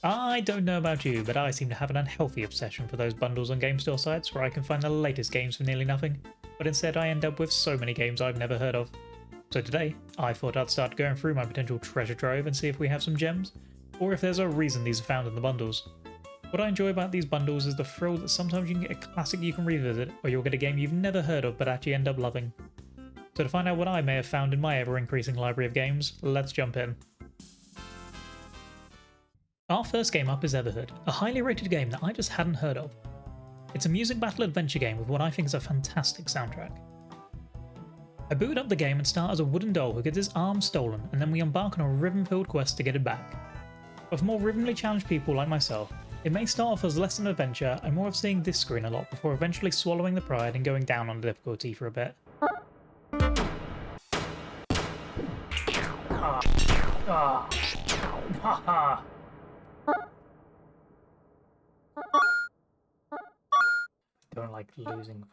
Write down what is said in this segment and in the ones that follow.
I don't know about you, but I seem to have an unhealthy obsession for those bundles on game store sites where I can find the latest games for nearly nothing, but instead I end up with so many games I've never heard of. So today, I thought I'd start going through my potential treasure trove and see if we have some gems, or if there's a reason these are found in the bundles. What I enjoy about these bundles is the thrill that sometimes you can get a classic you can revisit, or you'll get a game you've never heard of but actually end up loving. So to find out what I may have found in my ever-increasing library of games, let's jump in. Our first game up is Everhood, a highly rated game that I just hadn't heard of. It's a music battle adventure game with what I think is a fantastic soundtrack. I boot up the game and start as a wooden doll who gets his arm stolen, and then we embark on a rhythm-filled quest to get it back. But for more rhythmically challenged people like myself, it may start off as less an adventure and more of seeing this screen a lot before eventually swallowing the pride and going down on the difficulty for a bit. Don't like losing.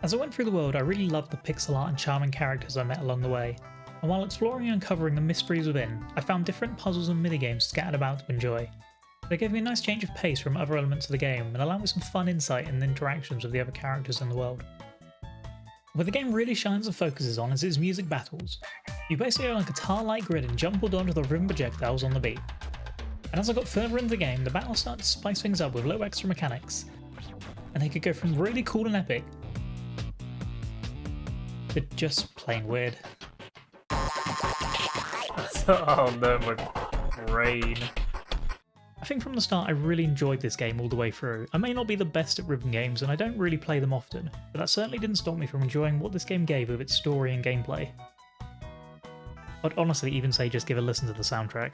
As I went through the world, I really loved the pixel art and charming characters I met along the way, and while exploring and uncovering the mysteries within, I found different puzzles and minigames scattered about to enjoy. They gave me a nice change of pace from other elements of the game and allowed me some fun insight and interactions with the other characters in the world. Where the game really shines and focuses on is its music battles. You basically own a guitar-like grid and jump or dodge the rhythm projectiles on the beat. And as I got further into the game, the battles started to spice things up with little extra mechanics, and they could go from really cool and epic to just plain weird. Oh no, my brain. I think from the start I really enjoyed this game all the way through. I may not be the best at rhythm games and I don't really play them often, but that certainly didn't stop me from enjoying what this game gave with its story and gameplay. I'd honestly even say just give a listen to the soundtrack.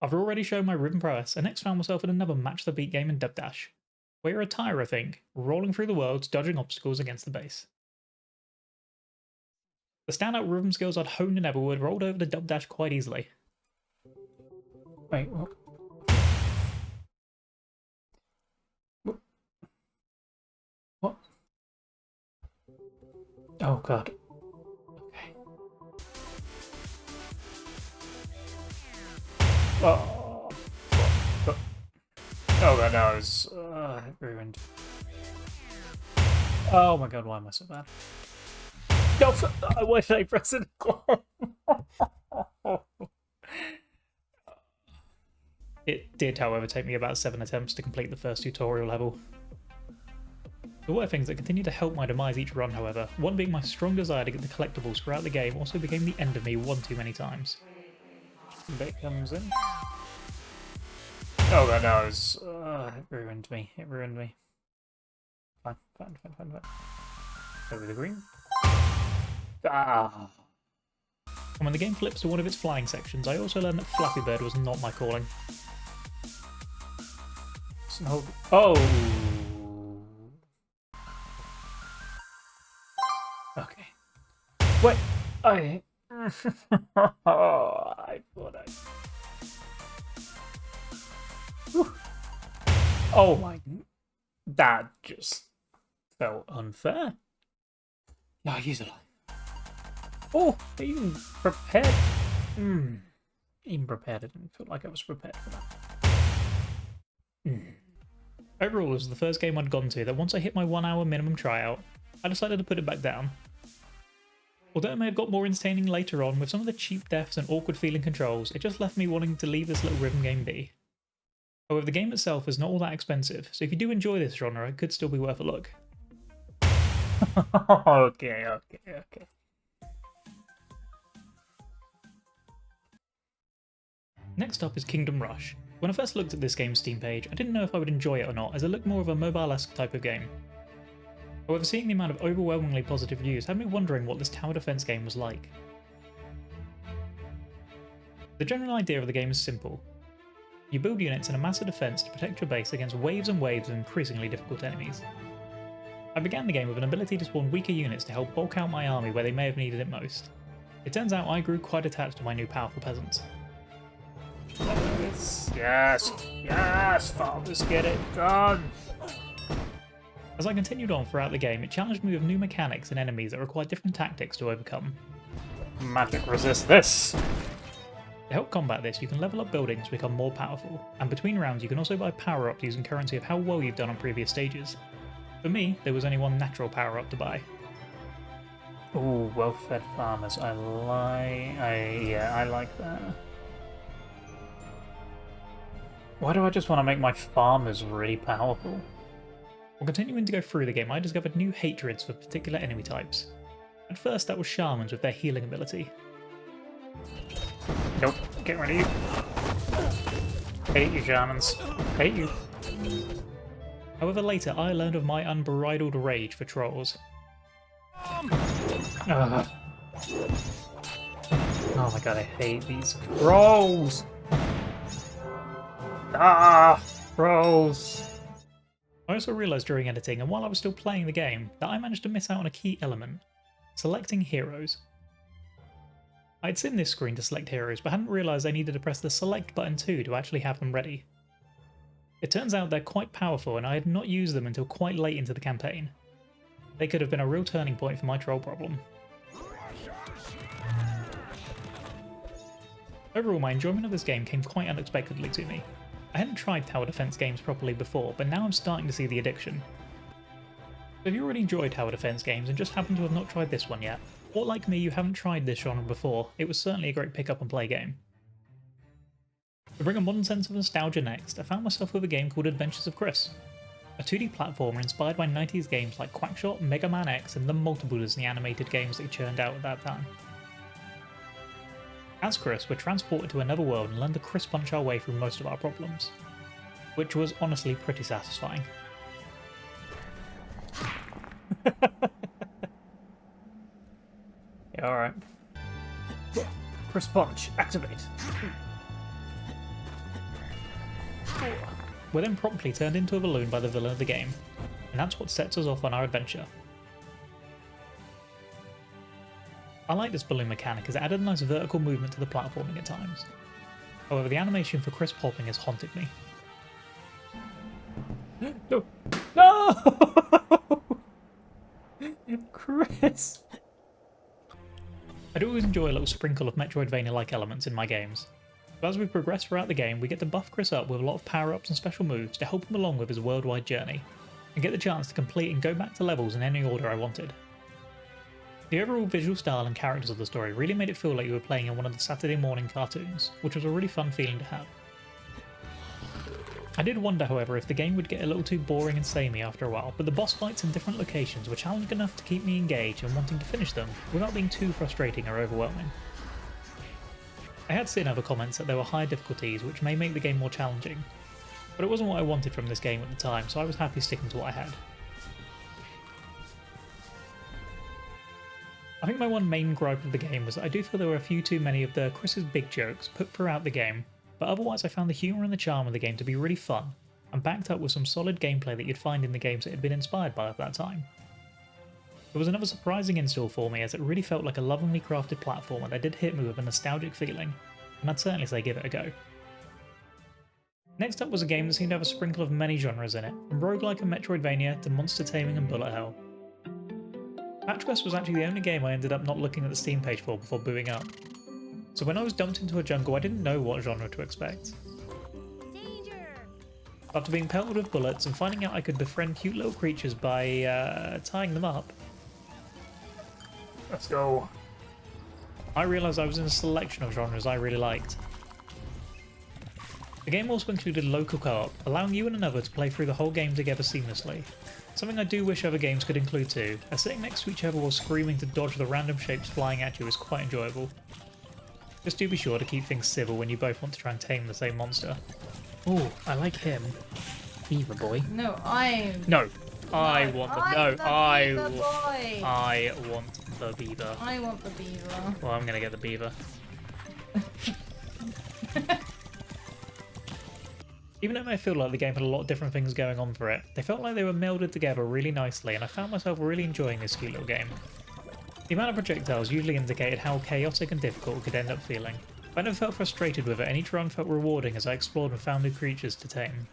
I've already shown my rhythm prowess, and next found myself in another Match the Beat game in Dub Dash, where you're a tire, I think, rolling through the world, dodging obstacles against the base. The standout rhythm skills I'd honed in Everwood rolled over to Dub Dash quite easily. Wait, what? What? Oh god. Okay. Oh. Oh god, no, it's ruined. Oh my god, why am I so bad? No, why did I press it? It did, however, take me about 7 attempts to complete the first tutorial level. There were things that continued to help my demise each run, however, one being my strong desire to get the collectibles throughout the game also became the end of me one too many times. Bit comes in. Oh god, no, it's it ruined me. It ruined me. Fine. Over the green. Ah. And when the game flips to one of its flying sections, I also learned that Flappy Bird was not my calling. Oh! Okay. Wait! I thought I... Whew. Oh my... That just felt unfair. Yeah, I use it. Oh, they even prepared. Even prepared. I didn't feel like I was prepared for that. Overall, this was the first game I'd gone to that once I hit my 1 hour minimum tryout, I decided to put it back down. Although it may have got more entertaining later on with some of the cheap deaths and awkward feeling controls, it just left me wanting to leave this little rhythm game be. However, the game itself is not all that expensive, so if you do enjoy this genre, it could still be worth a look. Okay. Next up is Kingdom Rush. When I first looked at this game's Steam page, I didn't know if I would enjoy it or not, as it looked more of a mobile-esque type of game. However, seeing the amount of overwhelmingly positive reviews had me wondering what this tower defense game was like. The general idea of the game is simple. You build units in a massive defense to protect your base against waves and waves of increasingly difficult enemies. I began the game with an ability to spawn weaker units to help bulk out my army where they may have needed it most. It turns out I grew quite attached to my new powerful peasants. Yes, yes, farmers get it done. As I continued on throughout the game, it challenged me with new mechanics and enemies that required different tactics to overcome. Magic resist this. To help combat this, you can level up buildings to become more powerful, and between rounds you can also buy power-ups using currency of how well you've done on previous stages. For me, there was only one natural power-up to buy. Ooh, well-fed farmers. I like that. Why do I just want to make my farmers really powerful? While continuing to go through the game, I discovered new hatreds for particular enemy types. At first, that was shamans with their healing ability. Nope, get rid of you. Hate you, shamans. Hate you. However, later I learned of my unbridled rage for trolls. Oh my god, I hate these trolls! Ah, trolls! I also realised during editing, and while I was still playing the game, that I managed to miss out on a key element: selecting heroes. I'd seen this screen to select heroes, but hadn't realised I needed to press the select button too to actually have them ready. It turns out they're quite powerful, and I had not used them until quite late into the campaign. They could have been a real turning point for my troll problem. Overall, my enjoyment of this game came quite unexpectedly to me. I hadn't tried tower defense games properly before, but now I'm starting to see the addiction. So if you already enjoyed tower defense games and just happen to have not tried this one yet, or like me you haven't tried this genre before, it was certainly a great pick up and play game. To bring a modern sense of nostalgia next, I found myself with a game called Adventures of Chris, a 2D platformer inspired by 90s games like Quackshot, Mega Man X, and the multiple Disney animated games that churned out at that time. As Chris, we're transported to another world and learn to Chris punch our way through most of our problems, which was honestly pretty satisfying. Yeah, alright. Chris punch, activate. We're then promptly turned into a balloon by the villain of the game, and that's what sets us off on our adventure. I like this balloon mechanic as it added a nice vertical movement to the platforming at times. However, the animation for Chris popping has haunted me. No! No! Chris! I do always enjoy a little sprinkle of Metroidvania-like elements in my games. But as we progress throughout the game, we get to buff Chris up with a lot of power-ups and special moves to help him along with his worldwide journey, and get the chance to complete and go back to levels in any order I wanted. The overall visual style and characters of the story really made it feel like you were playing in one of the Saturday morning cartoons, which was a really fun feeling to have. I did wonder, however, if the game would get a little too boring and samey after a while, but the boss fights in different locations were challenging enough to keep me engaged and wanting to finish them without being too frustrating or overwhelming. I had seen other comments that there were higher difficulties which may make the game more challenging, but it wasn't what I wanted from this game at the time, so I was happy sticking to what I had. I think my one main gripe of the game was that I do feel there were a few too many of the Chris's big jokes put throughout the game, but otherwise I found the humour and the charm of the game to be really fun, and backed up with some solid gameplay that you'd find in the games it had been inspired by at that time. It was another surprising install for me as it really felt like a lovingly crafted platformer that did hit me with a nostalgic feeling, and I'd certainly say give it a go. Next up was a game that seemed to have a sprinkle of many genres in it, from roguelike and Metroidvania to monster taming and bullet hell. Patch Quest was actually the only game I ended up not looking at the Steam page for before booting up. So when I was dumped into a jungle I didn't know what genre to expect. Danger! After being pelted with bullets and finding out I could befriend cute little creatures by tying them up, Let's go. I realised I was in a selection of genres I really liked. The game also included local co-op, allowing you and another to play through the whole game together seamlessly. Something I do wish other games could include too, as sitting next to each other while screaming to dodge the random shapes flying at you is quite enjoyable. Just do be sure to keep things civil when you both want to try and tame the same monster. Ooh, I like him. Beaver boy. No, I'm. No! I want the I want the beaver. I want the beaver. Well, I'm gonna get the beaver. Even though it may feel like the game had a lot of different things going on for it, they felt like they were melded together really nicely, and I found myself really enjoying this cute little game. The amount of projectiles usually indicated how chaotic and difficult it could end up feeling, but I never felt frustrated with it, and each run felt rewarding as I explored and found new creatures to tame.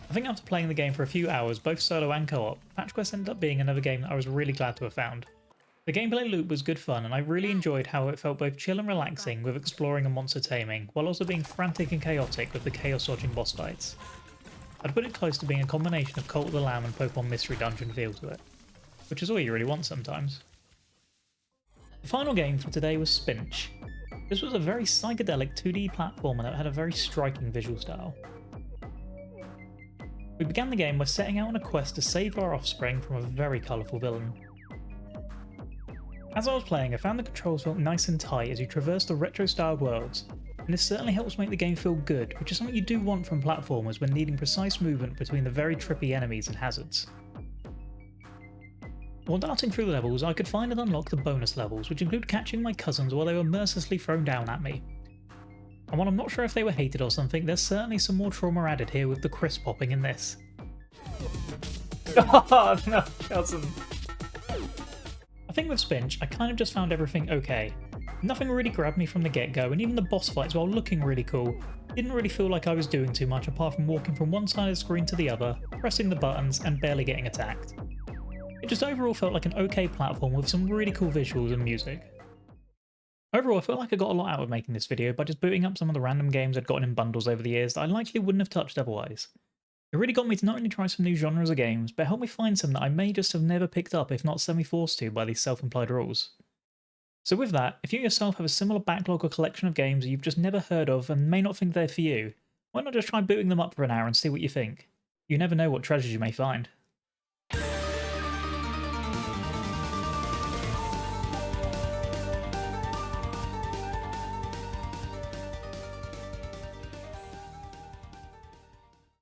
I think after playing the game for a few hours, both solo and co-op, Patch Quest ended up being another game that I was really glad to have found. The gameplay loop was good fun, and I really enjoyed how it felt both chill and relaxing with exploring and monster taming, while also being frantic and chaotic with the chaos-dodging boss fights. I'd put it close to being a combination of Cult of the Lamb and Pokemon Mystery Dungeon feel to it, which is all you really want sometimes. The final game for today was Spinch. This was a very psychedelic 2D platformer that had a very striking visual style. We began the game by setting out on a quest to save our offspring from a very colourful villain. As I was playing, I found the controls felt nice and tight as you traverse the retro-styled worlds, and this certainly helps make the game feel good, which is something you do want from platformers when needing precise movement between the very trippy enemies and hazards. While darting through the levels, I could find and unlock the bonus levels, which include catching my cousins while they were mercilessly thrown down at me. And while I'm not sure if they were hated or something, there's certainly some more trauma added here with the crisp popping in this. Oh no, cousin. I think with Spinch, I kind of just found everything okay. Nothing really grabbed me from the get-go, and even the boss fights, while looking really cool, didn't really feel like I was doing too much apart from walking from one side of the screen to the other, pressing the buttons, and barely getting attacked. It just overall felt like an okay platform with some really cool visuals and music. Overall, I feel like I got a lot out of making this video by just booting up some of the random games I'd gotten in bundles over the years that I likely wouldn't have touched otherwise. It really got me to not only try some new genres of games, but helped me find some that I may just have never picked up if not semi-forced to by these self-implied rules. So with that, if you yourself have a similar backlog or collection of games that you've just never heard of and may not think they're for you, why not just try booting them up for an hour and see what you think? You never know what treasures you may find.